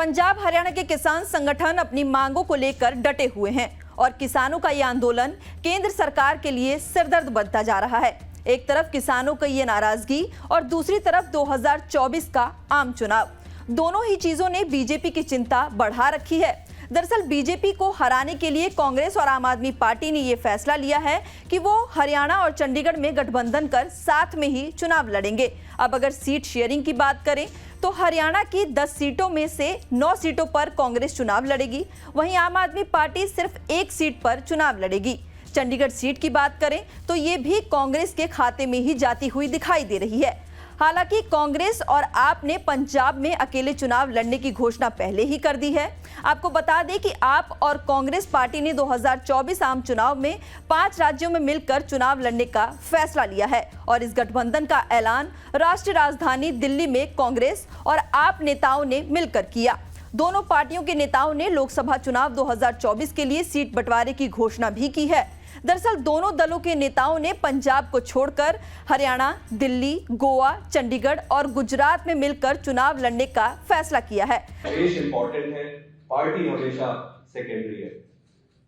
पंजाब हरियाणा के किसान संगठन अपनी मांगों को लेकर डटे हुए हैं और किसानों का ये आंदोलन केंद्र सरकार के लिए सिरदर्द बनता जा रहा है। एक तरफ किसानों की ये नाराजगी और दूसरी तरफ 2024 का आम चुनाव, दोनों ही चीजों ने बीजेपी की चिंता बढ़ा रखी है। दरअसल बीजेपी को हराने के लिए कांग्रेस और आम आदमी पार्टी ने ये फैसला लिया है कि वो हरियाणा और चंडीगढ़ में गठबंधन कर साथ में ही चुनाव लड़ेंगे। अब अगर सीट शेयरिंग की बात करें तो हरियाणा की 10 सीटों में से 9 सीटों पर कांग्रेस चुनाव लड़ेगी, वहीं आम आदमी पार्टी सिर्फ 1 सीट पर चुनाव लड़ेगी। चंडीगढ़ सीट की बात करें तो ये भी कांग्रेस के खाते में ही जाती हुई दिखाई दे रही है। हालांकि कांग्रेस और आप ने पंजाब में अकेले चुनाव लड़ने की घोषणा पहले ही कर दी है। आपको बता दें कि आप और कांग्रेस पार्टी ने 2024 आम चुनाव में 5 राज्यों में मिलकर चुनाव लड़ने का फैसला लिया है और इस गठबंधन का ऐलान राष्ट्रीय राजधानी दिल्ली में कांग्रेस और आप नेताओं ने मिलकर किया। दोनों पार्टियों के नेताओं ने लोकसभा चुनाव 2024 के लिए सीट बंटवारे की घोषणा भी की है। दरअसल दोनों दलों के नेताओं ने पंजाब को छोड़कर हरियाणा, दिल्ली, गोवा, चंडीगढ़ और गुजरात में मिलकर चुनाव लड़ने का फैसला किया है। देश इंपॉर्टेंट है, पार्टी हमेशा सेकेंडरी है।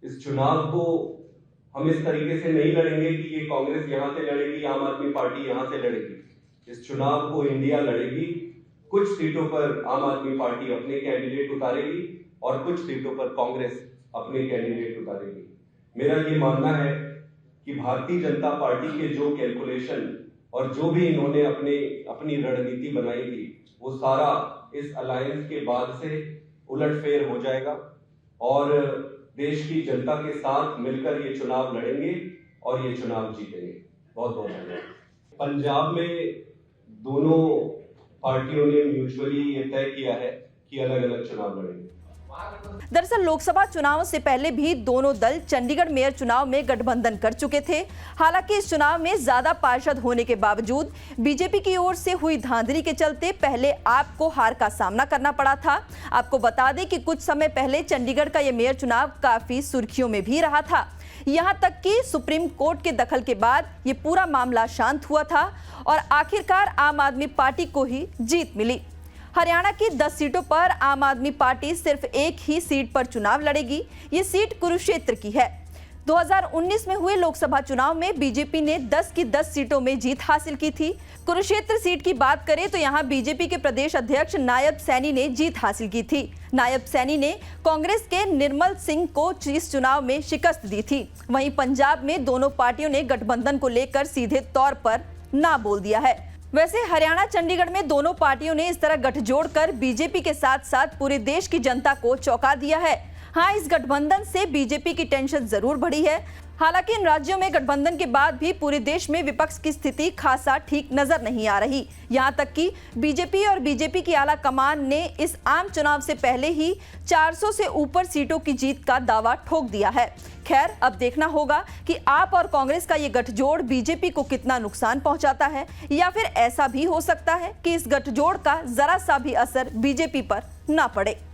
इस चुनाव को हम इस तरीके से नहीं लड़ेंगे कि ये कांग्रेस यहाँ से लड़ेगी, आम आदमी पार्टी यहाँ से लड़ेगी। इस चुनाव को इंडिया लड़ेगी। कुछ सीटों पर आम आदमी पार्टी अपने कैंडिडेट उतारेगी और कुछ सीटों पर कांग्रेस अपने कैंडिडेट उतारेगी। मेरा ये मानना है कि भारतीय जनता पार्टी के जो कैलकुलेशन और जो भी इन्होंने अपनी रणनीति बनाई थी वो सारा इस अलायंस के बाद से उलटफेर हो जाएगा और देश की जनता के साथ मिलकर ये चुनाव लड़ेंगे और ये चुनाव जीतेंगे। बहुत बहुत धन्यवाद। पंजाब में दोनों पार्टियों ने म्यूचुअली ये तय किया है कि अलग अलग चुनाव लड़ेंगे। दरअसल लोकसभा चुनाव से पहले भी दोनों दल चंडीगढ़ मेयर चुनाव में गठबंधन कर चुके थे। हालांकि इस चुनाव में ज्यादा पार्षद होने के बावजूद बीजेपी की ओर से हुई धांधली के चलते पहले आपको हार का सामना करना पड़ा था। आपको बता दें कि कुछ समय पहले चंडीगढ़ का यह मेयर चुनाव काफी सुर्खियों में भी रहा था। यहां तक कि सुप्रीम कोर्ट के दखल के बाद ये पूरा मामला शांत हुआ था और आखिरकार आम आदमी पार्टी को ही जीत मिली। हरियाणा की 10 सीटों पर आम आदमी पार्टी सिर्फ एक ही सीट पर चुनाव लड़ेगी। ये सीट कुरुक्षेत्र की है। 2019 में हुए लोकसभा चुनाव में बीजेपी ने 10 की 10 सीटों में जीत हासिल की थी। कुरुक्षेत्र सीट की बात करें तो यहां बीजेपी के प्रदेश अध्यक्ष नायब सैनी ने जीत हासिल की थी। नायब सैनी ने कांग्रेस के निर्मल सिंह को इस चुनाव में शिकस्त दी थी। वहीं पंजाब में दोनों पार्टियों ने गठबंधन को लेकर सीधे तौर पर ना बोल दिया है। वैसे हरियाणा चंडीगढ़ में दोनों पार्टियों ने इस तरह गठजोड़ कर बीजेपी के साथ साथ पूरे देश की जनता को चौंका दिया है। हाँ, इस गठबंधन से बीजेपी की टेंशन जरूर बढ़ी है। हालांकि इन राज्यों में गठबंधन के बाद भी पूरे देश में विपक्ष की स्थिति खासा ठीक नजर नहीं आ रही। यहां तक कि बीजेपी और बीजेपी की आला कमान ने इस आम चुनाव से पहले ही 400 से ऊपर सीटों की जीत का दावा ठोक दिया है। खैर, अब देखना होगा कि आप और कांग्रेस का ये गठजोड़ बीजेपी को कितना नुकसान पहुंचाता है या फिर ऐसा भी हो सकता है कि इस गठजोड़ का जरा सा भी असर बीजेपी पर ना पड़े।